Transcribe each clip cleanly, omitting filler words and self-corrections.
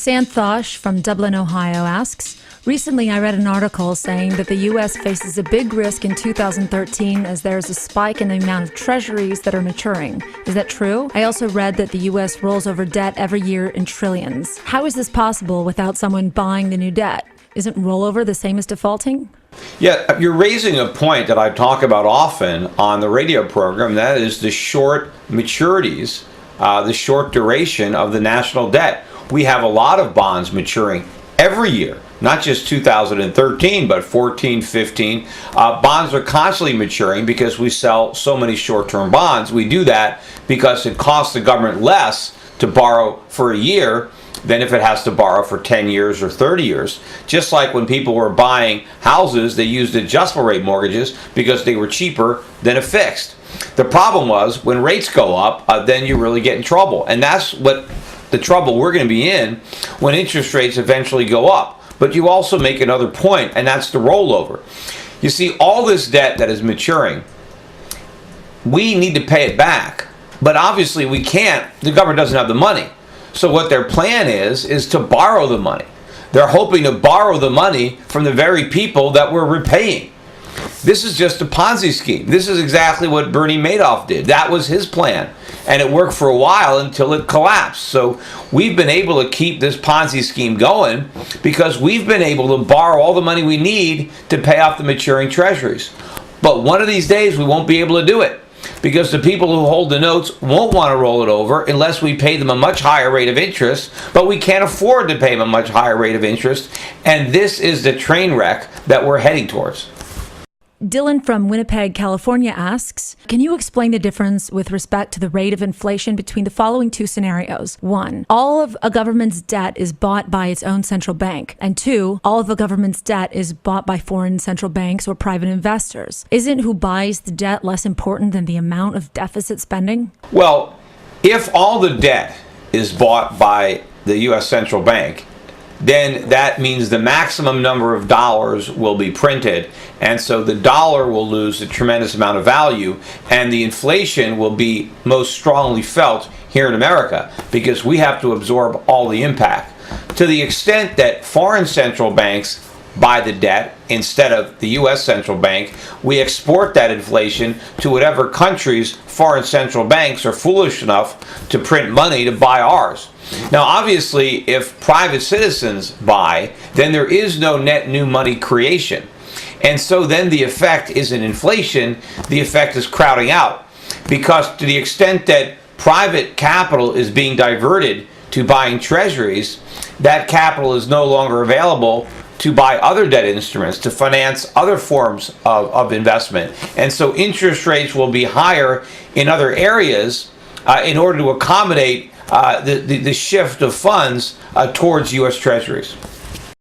Santhosh from Dublin, Ohio asks, recently I read an article saying that the U.S. faces a big risk in 2013 as there's a spike in the amount of treasuries that are maturing. Is that true? I also read that the U.S. rolls over debt every year in trillions. How is this possible without someone buying the new debt? Isn't rollover the same as defaulting? Yeah, you're raising a point that I talk about often on the radio program. That is the short maturities, the short duration of the national debt. We have a lot of bonds maturing every year, not just 2013, but 14, 15. Bonds are constantly maturing because we sell so many short-term bonds. We do that because it costs the government less to borrow for a year than if it has to borrow for 10 years or 30 years. Just like when people were buying houses, they used adjustable rate mortgages because they were cheaper than a fixed. The problem was when rates go up, then you really get in trouble. And that's what the trouble we're going to be in when interest rates eventually go up. But you also make another point, and that's the rollover. You see, all this debt that is maturing, we need to pay it back. But obviously we can't. The government doesn't have the money. So what their plan is to borrow the money. They're hoping to borrow the money from the very people that we're repaying. This is just a Ponzi scheme. This is exactly what Bernie Madoff did. That was his plan. And it worked for a while until it collapsed. So we've been able to keep this Ponzi scheme going because we've been able to borrow all the money we need to pay off the maturing treasuries. But one of these days we won't be able to do it, because the people who hold the notes won't want to roll it over unless we pay them a much higher rate of interest, but we can't afford to pay them a much higher rate of interest, and this is the train wreck that we're heading towards. Dylan from Winnipeg, California asks, can you explain the difference with respect to the rate of inflation between the following two scenarios? 1, all of a government's debt is bought by its own central bank. And 2, all of a government's debt is bought by foreign central banks or private investors. Isn't who buys the debt less important than the amount of deficit spending? Well, if all the debt is bought by the U.S. central bank, then that means the maximum number of dollars will be printed, and so the dollar will lose a tremendous amount of value, and the inflation will be most strongly felt here in America because we have to absorb all the impact. To the extent that foreign central banks buy the debt instead of the U.S. central bank, we export that inflation to whatever countries foreign central banks are foolish enough to print money to buy ours. Now, obviously, if private citizens buy, then there is no net new money creation. And so then the effect isn't inflation, the effect is crowding out. Because to the extent that private capital is being diverted to buying treasuries, that capital is no longer available to buy other debt instruments, to finance other forms of investment. And so interest rates will be higher in other areas in order to accommodate the shift of funds towards U.S. treasuries.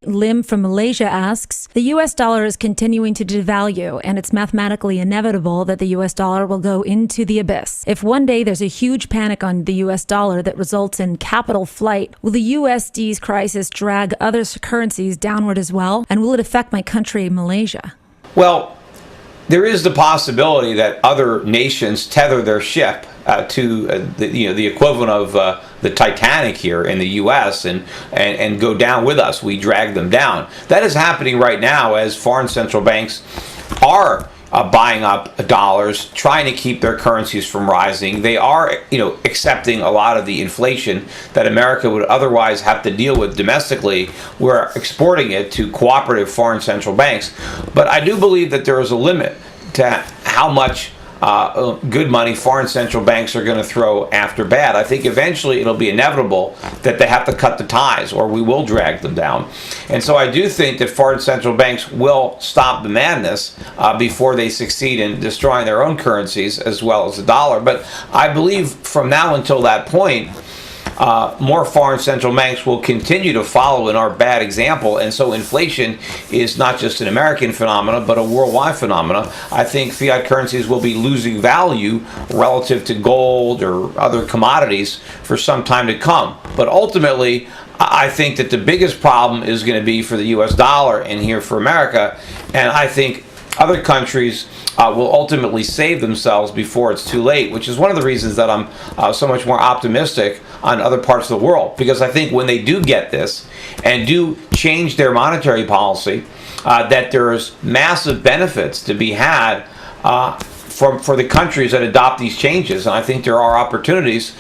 Lim from Malaysia asks, the U.S. dollar is continuing to devalue, and it's mathematically inevitable that the U.S. dollar will go into the abyss. If one day there's a huge panic on the U.S. dollar that results in capital flight, will the USD's crisis drag other currencies downward as well? And will it affect my country, Malaysia? Well, there is the possibility that other nations tether their ship to the equivalent of the Titanic here in the U.S. and go down with us. We drag them down. That is happening right now as foreign central banks are buying up dollars, trying to keep their currencies from rising. They are, accepting a lot of the inflation that America would otherwise have to deal with domestically. We're exporting it to cooperative foreign central banks. But I do believe that there is a limit to how much good money foreign central banks are going to throw after bad. I think eventually it'll be inevitable that they have to cut the ties or we will drag them down. And so I do think that foreign central banks will stop the madness before they succeed in destroying their own currencies as well as the dollar. But I believe from now until that point, more foreign central banks will continue to follow in our bad example, and so inflation is not just an American phenomenon but a worldwide phenomenon. I think fiat currencies will be losing value relative to gold or other commodities for some time to come. But ultimately, I think that the biggest problem is going to be for the U.S. dollar and here for America, and I think other countries will ultimately save themselves before it's too late, which is one of the reasons that I'm so much more optimistic on other parts of the world. Because I think when they do get this and do change their monetary policy, that there's massive benefits to be had for the countries that adopt these changes, and I think there are opportunities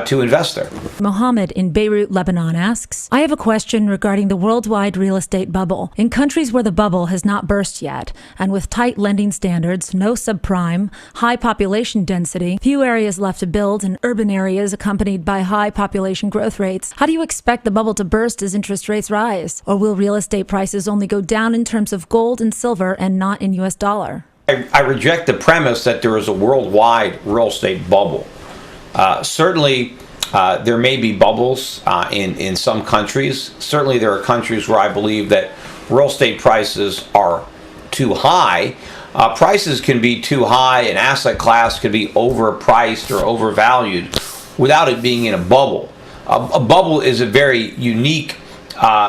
to invest there. Mohammed in Beirut, Lebanon asks, I have a question regarding the worldwide real estate bubble. In countries where the bubble has not burst yet, and with tight lending standards, no subprime, high population density, few areas left to build, and urban areas accompanied by high population growth rates, how do you expect the bubble to burst as interest rates rise? Or will real estate prices only go down in terms of gold and silver and not in US dollar? I reject the premise that there is a worldwide real estate bubble. Certainly, there may be bubbles in some countries. Certainly, there are countries where I believe that real estate prices are too high. Prices can be too high, an asset class could be overpriced or overvalued without it being in a bubble. A bubble is a very unique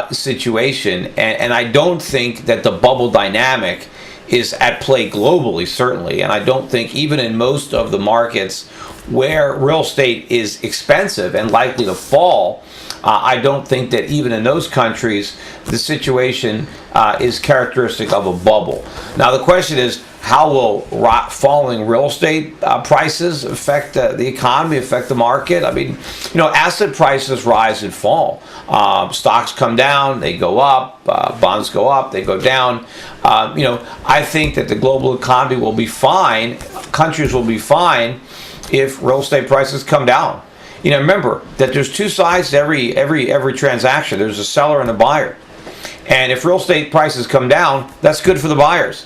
situation, and I don't think that the bubble dynamic is at play globally, certainly. And I don't think even in most of the markets where real estate is expensive and likely to fall, I don't think that even in those countries the situation is characteristic of a bubble. Now the question is, how will falling real estate prices affect the economy, affect the market? I mean, asset prices rise and fall. Stocks come down, they go up. Bonds go up, they go down. I think that the global economy will be fine. Countries will be fine if real estate prices come down. Remember that there's two sides to every transaction. There's a seller and a buyer. And if real estate prices come down, that's good for the buyers.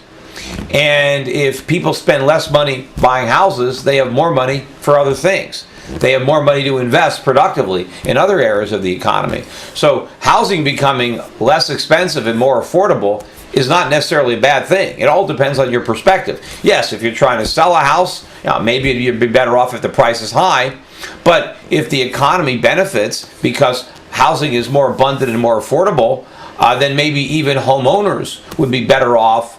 And if people spend less money buying houses, they have more money for other things. They have more money to invest productively in other areas of the economy. So housing becoming less expensive and more affordable is not necessarily a bad thing. It all depends on your perspective. Yes, if you're trying to sell a house, maybe you'd be better off if the price is high. But if the economy benefits because housing is more abundant and more affordable, then maybe even homeowners would be better off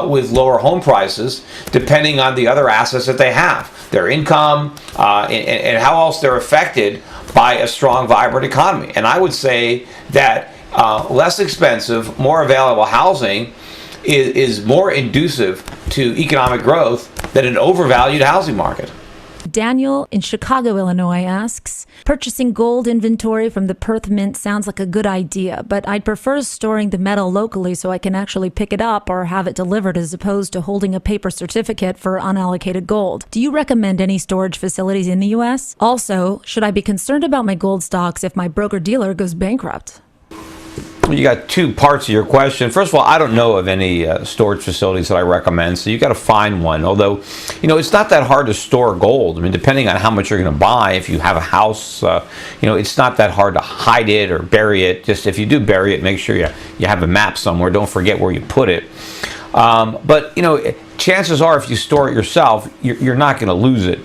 with lower home prices, depending on the other assets that they have, their income, and how else they're affected by a strong, vibrant economy. And I would say that less expensive, more available housing is more inducive to economic growth than an overvalued housing market. Daniel in Chicago, Illinois asks, purchasing gold inventory from the Perth Mint sounds like a good idea, but I'd prefer storing the metal locally so I can actually pick it up or have it delivered as opposed to holding a paper certificate for unallocated gold. Do you recommend any storage facilities in the U.S.? Also, should I be concerned about my gold stocks if my broker-dealer goes bankrupt? You got two parts of your question. First of all, I don't know of any storage facilities that I recommend, so you got to find one. Although, it's not that hard to store gold. I mean, depending on how much you're going to buy, if you have a house, it's not that hard to hide it or bury it. Just if you do bury it, make sure you have a map somewhere. Don't forget where you put it. But chances are, if you store it yourself, you're not going to lose it.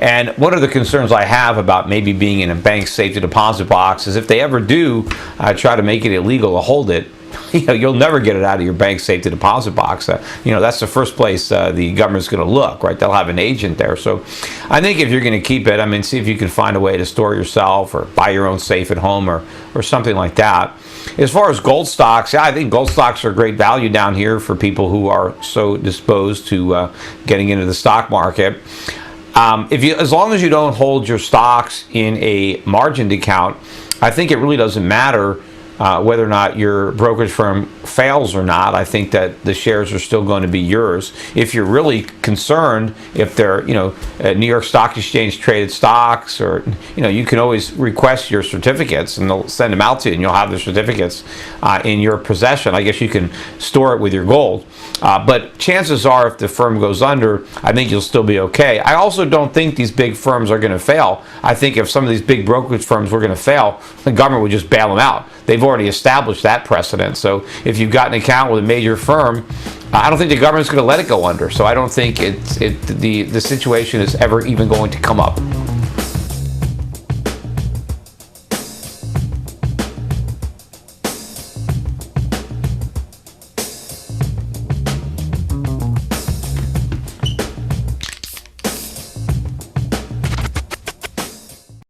And one of the concerns I have about maybe being in a bank safety deposit box is if they ever do try to make it illegal to hold it, you'll never get it out of your bank safety deposit box. That's the first place the government's going to look, right? They'll have an agent there. So I think if you're going to keep it, see if you can find a way to store it yourself or buy your own safe at home or something like that. As far as gold stocks, I think gold stocks are great value down here for people who are so disposed to getting into the stock market. As long as you don't hold your stocks in a margined account, I think it really doesn't matter whether or not your brokerage firm fails or not. I think that the shares are still going to be yours. If you're really concerned, if they're New York Stock Exchange traded stocks, or you can always request your certificates and they'll send them out to you, and you'll have the certificates in your possession. I guess you can store it with your gold. But chances are, if the firm goes under, I think you'll still be okay. I also don't think these big firms are going to fail. I think if some of these big brokerage firms were going to fail, the government would just bail them out. They've already established that precedent. So if you've got an account with a major firm, I don't think the government's going to let it go under. So I don't think the situation is ever even going to come up.